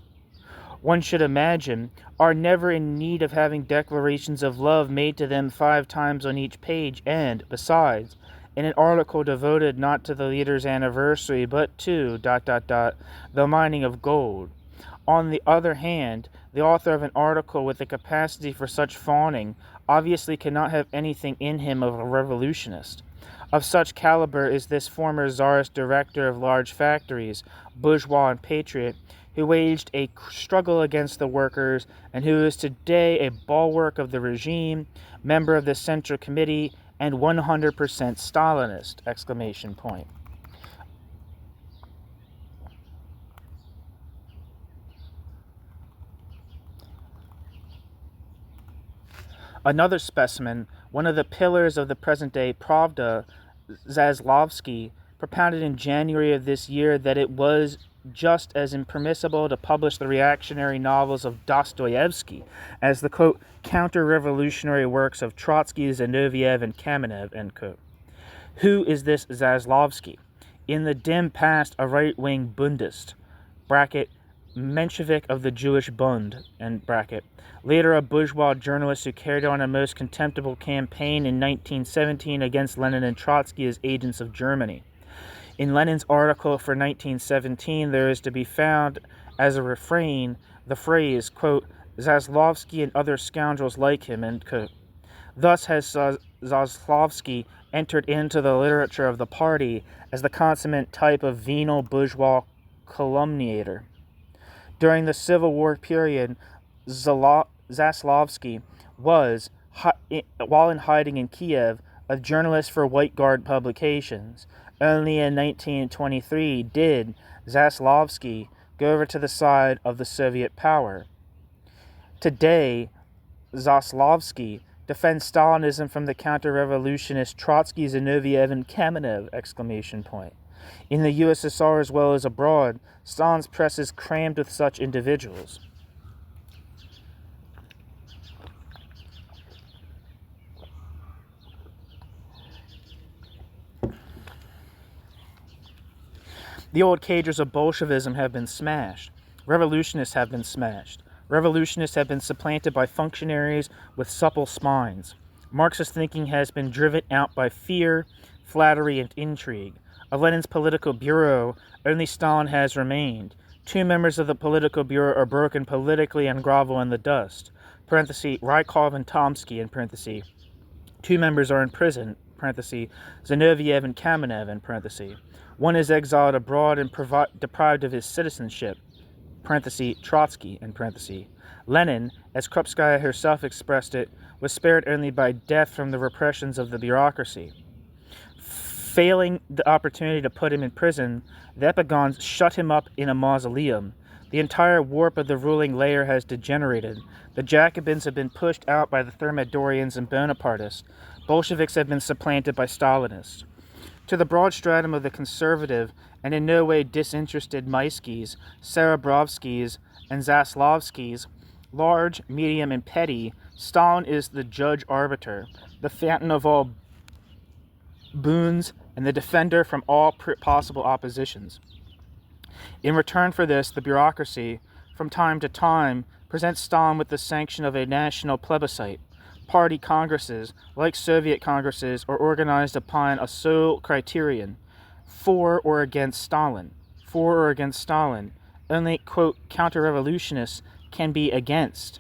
one should imagine, are never in need of having declarations of love made to them 5 times on each page, and, besides, in an article devoted not to the leader's anniversary, but to, ... the mining of gold. On the other hand, the author of an article with the capacity for such fawning obviously cannot have anything in him of a revolutionist. Of such caliber is this former czarist director of large factories, bourgeois and patriot, who waged a struggle against the workers and who is today a bulwark of the regime, member of the Central Committee, and 100% Stalinist, exclamation point. Another specimen, one of the pillars of the present-day Pravda, Zaslavsky, propounded in January of this year that it was just as impermissible to publish the reactionary novels of Dostoevsky as the, quote, "counter-revolutionary works of Trotsky, Zinoviev, and Kamenev," end quote. Who is this Zaslavsky? In the dim past, a right-wing Bundist, bracket, Menshevik of the Jewish Bund, end bracket. Later a bourgeois journalist who carried on a most contemptible campaign in 1917 against Lenin and Trotsky as agents of Germany. In Lenin's article for 1917, there is to be found as a refrain the phrase, quote, "Zaslavsky and other scoundrels like him," end quote. Thus has Zaslavsky entered into the literature of the party as the consummate type of venal bourgeois calumniator. During the Civil War period, Zaslavsky was, while in hiding in Kiev, a journalist for White Guard publications. Only in 1923 did Zaslavsky go over to the side of the Soviet power. Today, Zaslavsky defends Stalinism from the counter-revolutionist Trotsky, Zinoviev, and Kamenev, exclamation point. In the USSR as well as abroad, Stalin's press is crammed with such individuals. The old cages of Bolshevism have been smashed. Revolutionists have been smashed. Revolutionists have been supplanted by functionaries with supple spines. Marxist thinking has been driven out by fear, flattery, and intrigue. Of Lenin's political bureau, only Stalin has remained. 2 members of the political bureau are broken politically and grovel in the dust. Rykov and Tomsky, in parentheses. 2 members are in prison, Zinoviev and Kamenev, in parentheses. One is exiled abroad and deprived of his citizenship, Trotsky, in parentheses. Lenin, as Krupskaya herself expressed it, was spared only by death from the repressions of the bureaucracy. Failing the opportunity to put him in prison, the Epigons shut him up in a mausoleum. The entire warp of the ruling layer has degenerated. The Jacobins have been pushed out by the Thermidorians and Bonapartists. Bolsheviks have been supplanted by Stalinists. To the broad stratum of the conservative and in no way disinterested Maisky's, Serebrovsky's, and Zaslavsky's, large, medium, and petty, Stalin is the judge-arbiter, the fountain of all boons, and the defender from all possible oppositions. In return for this, the bureaucracy, from time to time, presents Stalin with the sanction of a national plebiscite. party congresses, like Soviet congresses, are organized upon a sole criterion: for or against Stalin. For or against Stalin. Only, quote, counter-revolutionists can be against,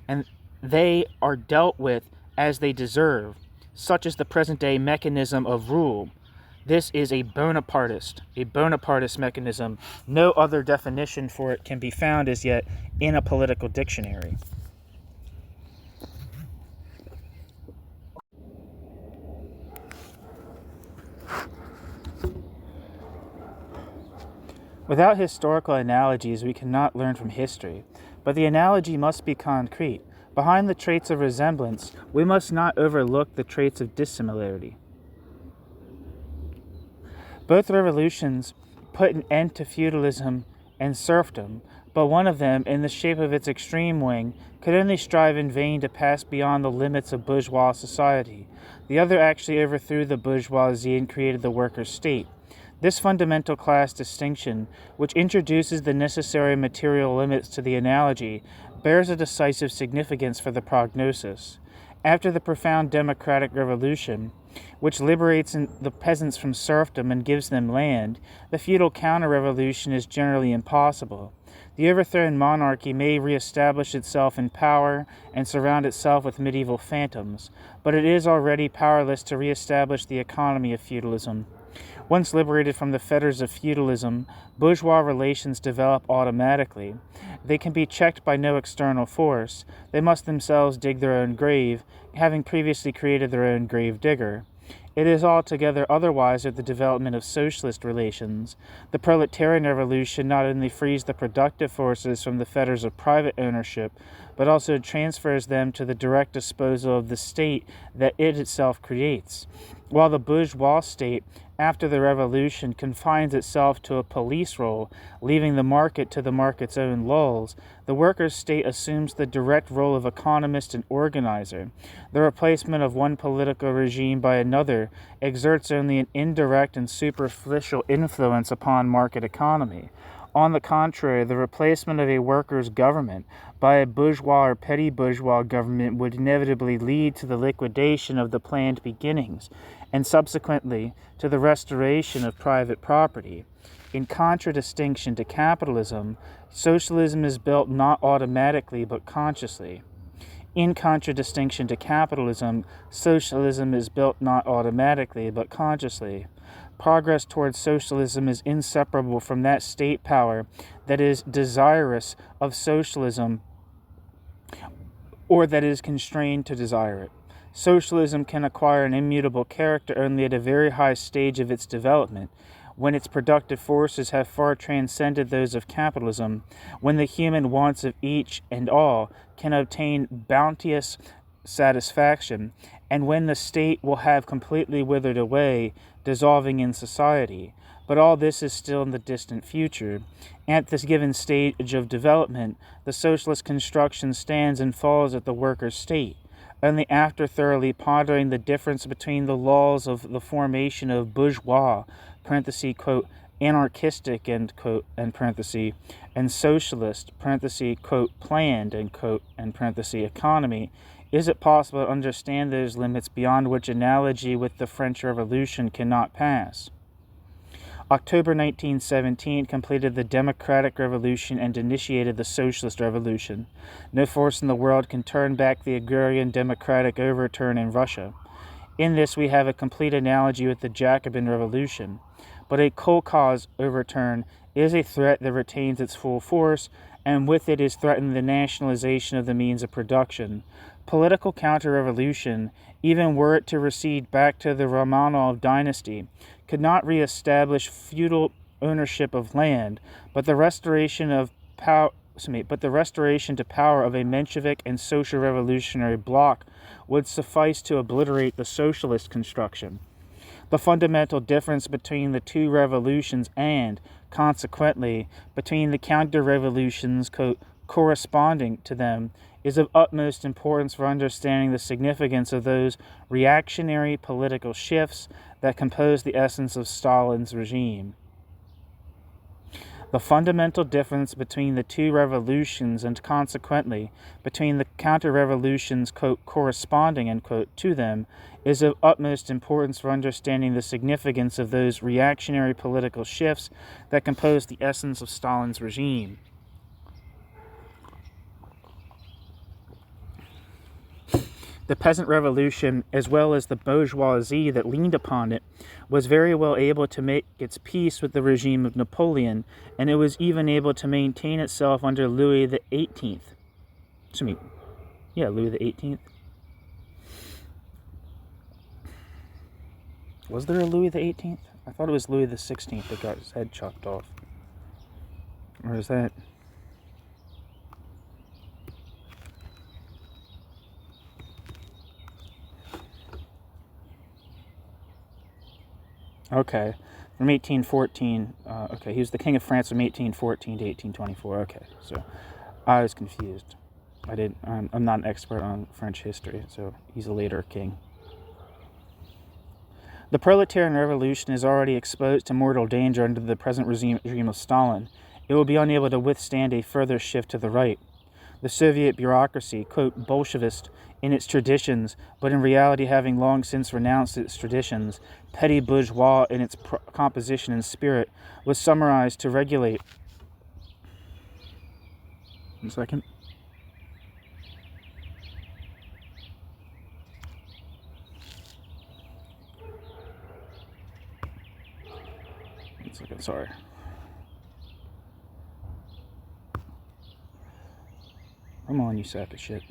and they are dealt with as they deserve. Such is the present-day mechanism of rule. This is a Bonapartist mechanism. No other definition for it can be found as yet in a political dictionary. Without historical analogies, we cannot learn from history, but the analogy must be concrete. Behind the traits of resemblance, we must not overlook the traits of dissimilarity. Both revolutions put an end to feudalism and serfdom, but one of them, in the shape of its extreme wing, could only strive in vain to pass beyond the limits of bourgeois society. The other actually overthrew the bourgeoisie and created the workers' state. This fundamental class distinction, which introduces the necessary material limits to the analogy, bears a decisive significance for the prognosis. After the profound democratic revolution, which liberates the peasants from serfdom and gives them land, the feudal counter-revolution is generally impossible. The overthrown monarchy may re-establish itself in power and surround itself with medieval phantoms, but it is already powerless to re-establish the economy of feudalism. Once liberated from the fetters of feudalism, bourgeois relations develop automatically. They can be checked by no external force. They must themselves dig their own grave, having previously created their own grave digger. It is altogether otherwise with the development of socialist relations. The proletarian revolution not only frees the productive forces from the fetters of private ownership, but also transfers them to the direct disposal of the state that it itself creates. While the bourgeois state, after the revolution, confines itself to a police role, leaving the market to the market's own lulls, the workers' state assumes the direct role of economist and organizer. The replacement of one political regime by another exerts only an indirect and superficial influence upon market economy. On the contrary, the replacement of a workers' government by a bourgeois or petty bourgeois government would inevitably lead to the liquidation of the planned beginnings, and subsequently to the restoration of private property. In contradistinction to capitalism, socialism is built not automatically but consciously. In contradistinction to capitalism, socialism is built not automatically but consciously. Progress towards socialism is inseparable from that state power that is desirous of socialism or that is constrained to desire it. Socialism can acquire an immutable character only at a very high stage of its development, when its productive forces have far transcended those of capitalism, when the human wants of each and all can obtain bounteous satisfaction, and when the state will have completely withered away, dissolving in society. But all this is still in the distant future. At this given stage of development, the socialist construction stands and falls at the workers' state. Only after thoroughly pondering the difference between the laws of the formation of bourgeois, quote, anarchistic, end quote, end parenthesis, and socialist, quote, planned, end quote, end parenthesis, economy, is it possible to understand those limits beyond which analogy with the French Revolution cannot pass. October 1917 completed the Democratic Revolution and initiated the Socialist Revolution. No force in the world can turn back the agrarian democratic overturn in Russia. In this we have a complete analogy with the Jacobin Revolution. But a kolkhoz overturn is a threat that retains its full force, and with it is threatened the nationalization of the means of production. Political counter-revolution, even were it to recede back to the Romanov dynasty, could not re-establish feudal ownership of land, but the restoration to power of a Menshevik and social revolutionary bloc would suffice to obliterate the socialist construction. The fundamental difference between the two revolutions and, consequently, between the counter-revolutions corresponding to them is of utmost importance for understanding the significance of those reactionary political shifts that compose the essence of Stalin's regime. The fundamental difference between the two revolutions, and consequently between the counter-revolutions, quote, corresponding, end quote, to them, is of utmost importance for understanding the significance of those reactionary political shifts that compose the essence of Stalin's regime. The peasant revolution, as well as the bourgeoisie that leaned upon it, was very well able to make its peace with the regime of Napoleon, and it was even able to maintain itself under Louis the 18th. Louis the 18th. Was there a Louis the 18th? I thought it was Louis the 16th that got his head chopped off. Or is that... Okay, from 1814, okay, he was the King of France from 1814 to 1824, okay, so I was confused. I'm not an expert on French history, so he's a later king. The proletarian revolution is already exposed to mortal danger under the present regime of Stalin. It will be unable to withstand a further shift to the right. The Soviet bureaucracy, quote, Bolshevist in its traditions, but in reality having long since renounced its traditions, petty bourgeois in its composition and spirit, was summarized to regulate... One second. One second, sorry. Come on, you sack of shit.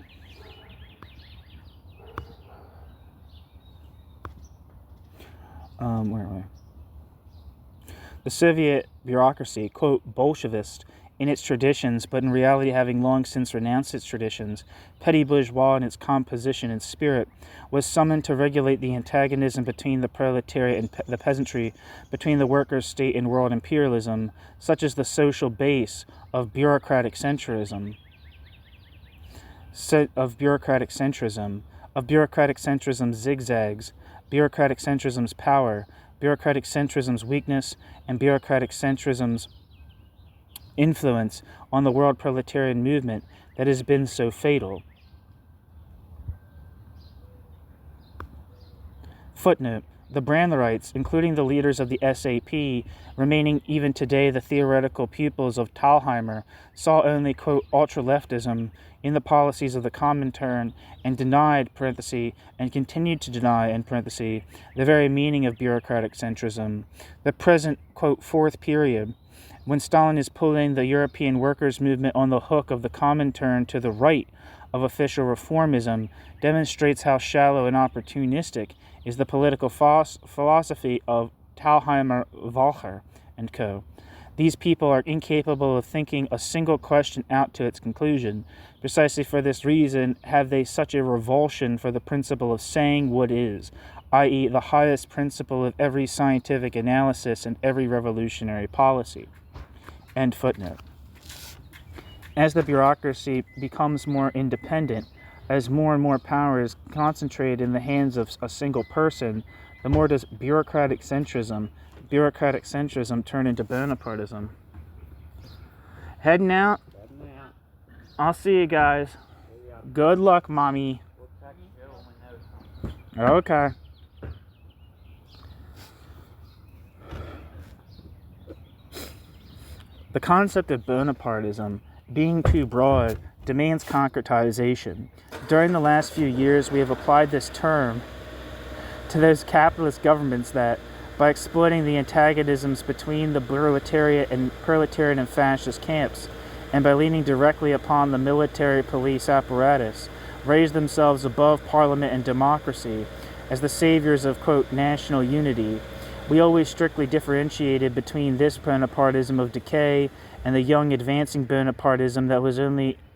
Where am I? The Soviet bureaucracy, quote, Bolshevist in its traditions, but in reality having long since renounced its traditions, petty bourgeois in its composition and spirit, was summoned to regulate the antagonism between the proletariat and the peasantry, between the workers' state and world imperialism, such as the social base of bureaucratic centrism's zigzags, bureaucratic centrism's power, bureaucratic centrism's weakness, and bureaucratic centrism's influence on the world proletarian movement that has been so fatal. Footnote: the Brandlerites, including the leaders of the SAP, remaining even today the theoretical pupils of Thalheimer, saw only, quote, ultra-leftism in the policies of the Comintern and denied, parenthesis, and continued to deny, in parenthesis, the very meaning of bureaucratic centrism. The present, quote, fourth period, when Stalin is pulling the European workers' movement on the hook of the Comintern to the right of official reformism, demonstrates how shallow and opportunistic is the political philosophy of Thalheimer, Walcher, and co. These people are incapable of thinking a single question out to its conclusion. Precisely for this reason have they such a revulsion for the principle of saying what is, i.e. the highest principle of every scientific analysis and every revolutionary policy. End footnote. As the bureaucracy becomes more independent, as more and more power is concentrated in the hands of a single person, the more does bureaucratic centrism turn into Bonapartism. Heading out. I'll see you guys. Good luck, mommy. Okay. The concept of Bonapartism, being too broad, demands concretization. During the last few years, we have applied this term to those capitalist governments that, by exploiting the antagonisms between the proletariat and fascist camps, and by leaning directly upon the military police apparatus, raise themselves above parliament and democracy as the saviors of, quote, national unity. We always strictly differentiated between this Bonapartism of decay and the young advancing Bonapartism that was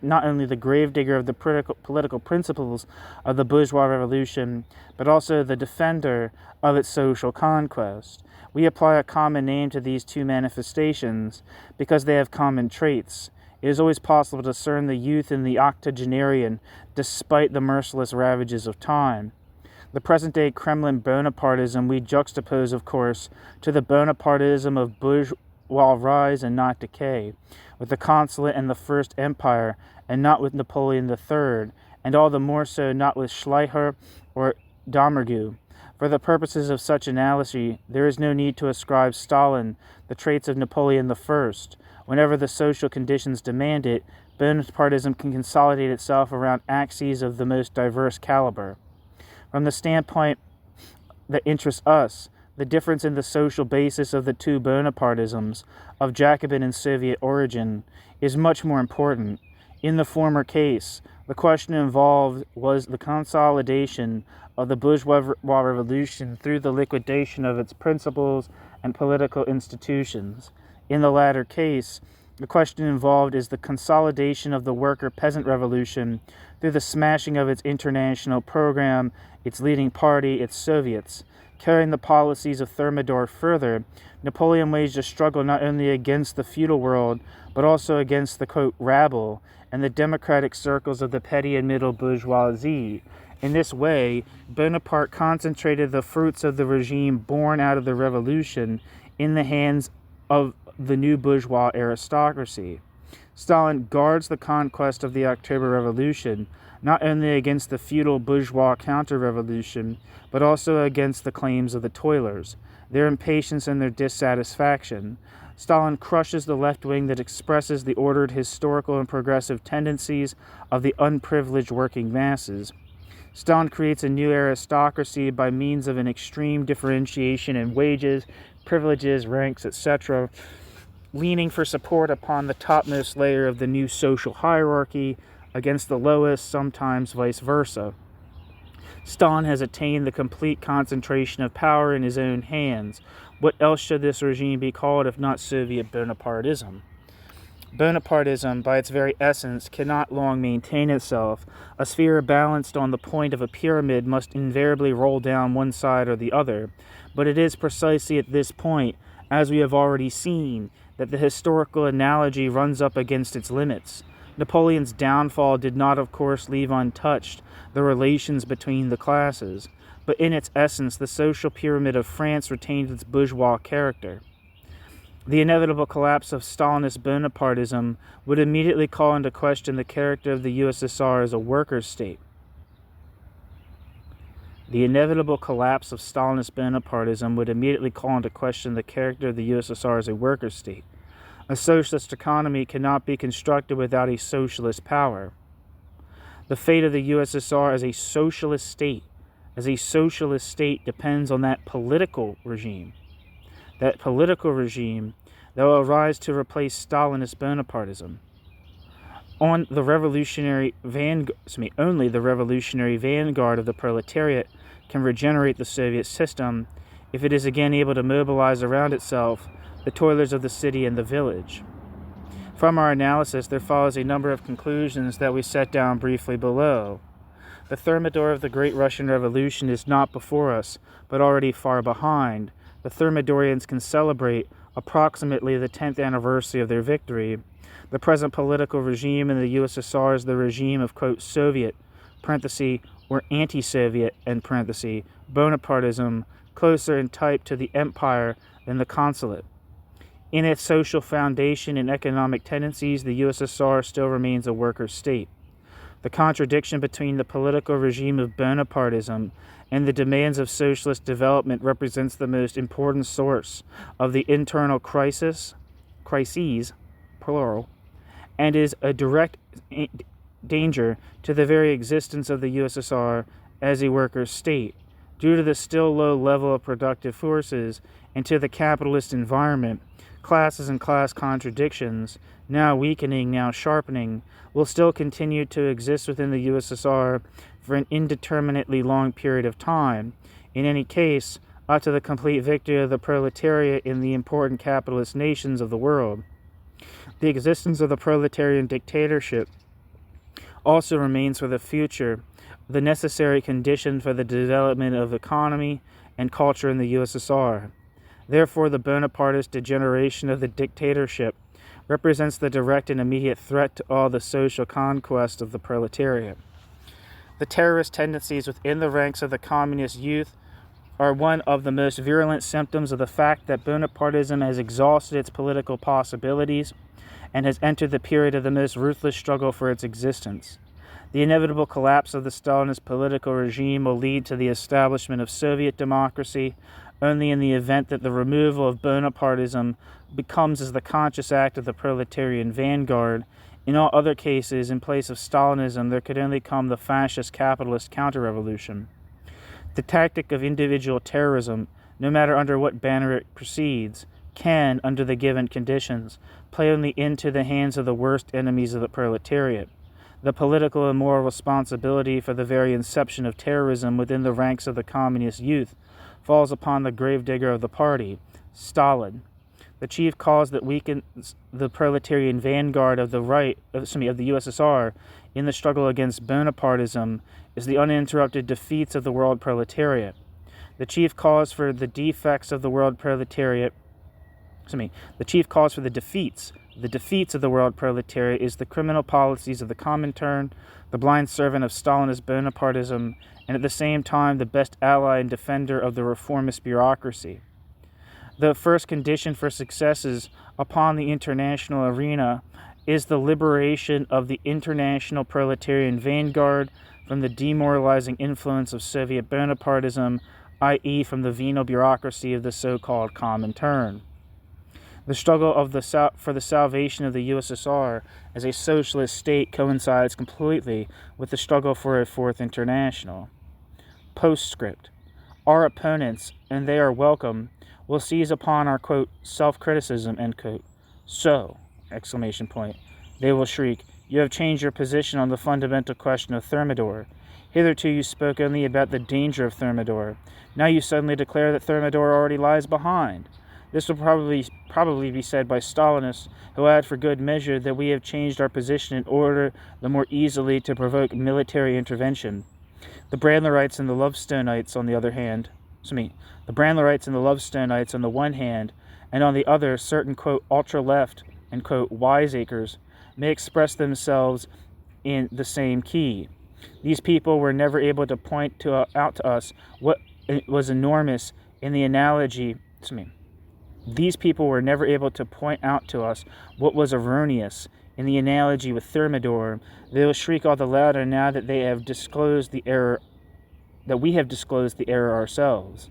not only the gravedigger of the political principles of the bourgeois revolution, but also the defender of its social conquest. We apply a common name to these two manifestations because they have common traits. It is always possible to discern the youth in the octogenarian despite the merciless ravages of time. The present-day Kremlin Bonapartism we juxtapose, of course, to the Bonapartism of while rise and not decay, with the Consulate and the First Empire, and not with Napoleon III, and all the more so not with Schleicher or Domergue. For the purposes of such analysis, there is no need to ascribe Stalin the traits of Napoleon I. Whenever the social conditions demand it, Bonapartism can consolidate itself around axes of the most diverse caliber. From the standpoint that interests us, the difference in the social basis of the two Bonapartisms, of Jacobin and Soviet origin, is much more important. In the former case, the question involved was the consolidation of the bourgeois revolution through the liquidation of its principles and political institutions. In the latter case, the question involved is the consolidation of the worker-peasant revolution through the smashing of its international program, its leading party, its Soviets. Carrying the policies of Thermidor further, Napoleon waged a struggle not only against the feudal world, but also against the, quote, rabble and the democratic circles of the petty and middle bourgeoisie. In this way, Bonaparte concentrated the fruits of the regime born out of the revolution in the hands of the new bourgeois aristocracy. Stalin guards the conquest of the October Revolution, not only against the feudal bourgeois counter-revolution, but also against the claims of the toilers, their impatience and their dissatisfaction. Stalin crushes the left wing that expresses the ordered historical and progressive tendencies of the unprivileged working masses. Stalin creates a new aristocracy by means of an extreme differentiation in wages, privileges, ranks, etc., leaning for support upon the topmost layer of the new social hierarchy against the lowest, sometimes vice versa. Stalin has attained the complete concentration of power in his own hands. What else should this regime be called if not Soviet Bonapartism? Bonapartism, by its very essence, cannot long maintain itself. A sphere balanced on the point of a pyramid must invariably roll down one side or the other. But it is precisely at this point, as we have already seen, that the historical analogy runs up against its limits. Napoleon's downfall did not, of course, leave untouched the relations between the classes, but in its essence, the social pyramid of France retained its bourgeois character. The inevitable collapse of Stalinist Bonapartism would immediately call into question the character of the USSR as a workers' state. The inevitable collapse of Stalinist Bonapartism would immediately call into question the character of the USSR as a workers' state. A socialist economy cannot be constructed without a socialist power. The fate of the USSR as a socialist state depends on that political regime. That political regime that will arise to replace Stalinist Bonapartism. Only the revolutionary vanguard of the proletariat can regenerate the Soviet system if it is again able to mobilize around itself the toilers of the city and the village. From our analysis, there follows a number of conclusions that we set down briefly below. The Thermidor of the Great Russian Revolution is not before us, but already far behind. The Thermidorians can celebrate approximately the 10th anniversary of their victory. The present political regime in the USSR is the regime of, quote, Soviet, or anti-Soviet, Bonapartism, closer in type to the empire than the consulate. In its social foundation and economic tendencies, the USSR still remains a worker state. The contradiction between the political regime of Bonapartism and the demands of socialist development represents the most important source of the internal crises, plural, and is a direct danger to the very existence of the USSR as a worker state. Due to the still low level of productive forces and to the capitalist environment, classes and class contradictions, now weakening, now sharpening, will still continue to exist within the USSR for an indeterminately long period of time. In any case, up to the complete victory of the proletariat in the important capitalist nations of the world. The existence of the proletarian dictatorship also remains for the future the necessary condition for the development of economy and culture in the USSR. Therefore, the Bonapartist degeneration of the dictatorship represents the direct and immediate threat to all the social conquest of the proletariat. The terrorist tendencies within the ranks of the communist youth are one of the most virulent symptoms of the fact that Bonapartism has exhausted its political possibilities and has entered the period of the most ruthless struggle for its existence. The inevitable collapse of the Stalinist political regime will lead to the establishment of Soviet democracy only in the event that the removal of Bonapartism becomes as the conscious act of the proletarian vanguard. In all other cases, in place of Stalinism, there could only come the fascist capitalist counter-revolution. The tactic of individual terrorism, no matter under what banner it proceeds, can, under the given conditions, play only into the hands of the worst enemies of the proletariat. The political and moral responsibility for the very inception of terrorism within the ranks of the communist youth falls upon the gravedigger of the party, Stalin. The chief cause that weakens the proletarian vanguard of the USSR in the struggle against Bonapartism is the uninterrupted defeats of the world proletariat. The chief cause for the defects of the world proletariat, the chief cause for the defeats of the world proletariat is the criminal policies of the Comintern, the blind servant of Stalinist Bonapartism, and at the same time the best ally and defender of the reformist bureaucracy. The first condition for successes upon the international arena is the liberation of the international proletarian vanguard from the demoralizing influence of Soviet Bonapartism, i.e. from the venal bureaucracy of the so-called Comintern. The struggle for the salvation of the USSR as a socialist state coincides completely with the struggle for a Fourth International. Postscript. Our opponents, and they are welcome, will seize upon our, quote, self-criticism, end quote. So, ! They will shriek, you have changed your position on the fundamental question of Thermidor. Hitherto you spoke only about the danger of Thermidor. Now you suddenly declare that Thermidor already lies behind. This will probably be said by Stalinists, who add for good measure that we have changed our position in order the more easily to provoke military intervention. The Brandlerites and the Lovestonites, on the other hand, the Brandlerites and the Lovestonites on the one hand, and on the other certain, quote, ultra-left and, quote, wiseacres, may express themselves in the same key. These people were never able to point out to us what was enormous in the analogy, These people were never able to point out to us what was erroneous in the analogy with Thermidor. They will shriek all the louder now that they have disclosed the error, that we have disclosed the error ourselves.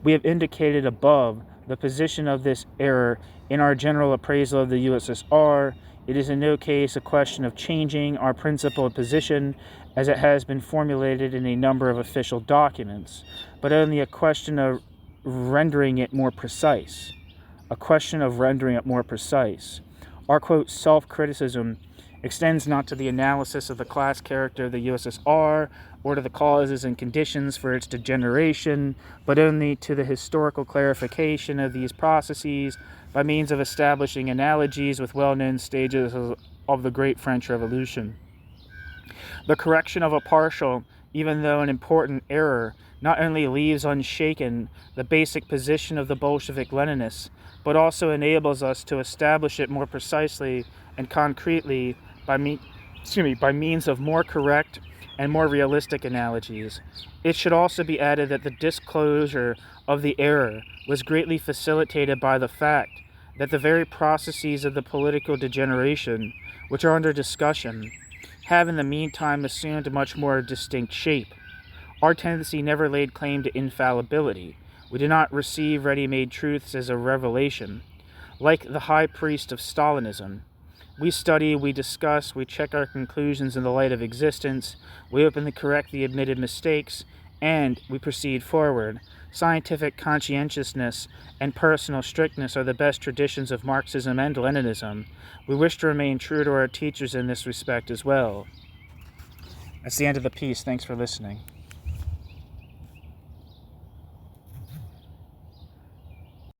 We have indicated above the position of this error in our general appraisal of the USSR. It is in no case a question of changing our principled position as it has been formulated in a number of official documents, but only a question of rendering it more precise. Our, quote, self-criticism extends not to the analysis of the class character of the USSR or to the causes and conditions for its degeneration, but only to the historical clarification of these processes by means of establishing analogies with well-known stages of the Great French Revolution. The correction of a partial, even though an important error, not only leaves unshaken the basic position of the Bolshevik Leninists, but also enables us to establish it more precisely and concretely by means of more correct and more realistic analogies. It should also be added that the disclosure of the error was greatly facilitated by the fact that the very processes of the political degeneration, which are under discussion, have in the meantime assumed a much more distinct shape. Our tendency never laid claim to infallibility. We did not receive ready-made truths as a revelation. Like the high priest of Stalinism, we study, we discuss, we check our conclusions in the light of existence, we openly correct the admitted mistakes, and we proceed forward. Scientific conscientiousness and personal strictness are the best traditions of Marxism and Leninism. We wish to remain true to our teachers in this respect as well. That's the end of the piece. Thanks for listening.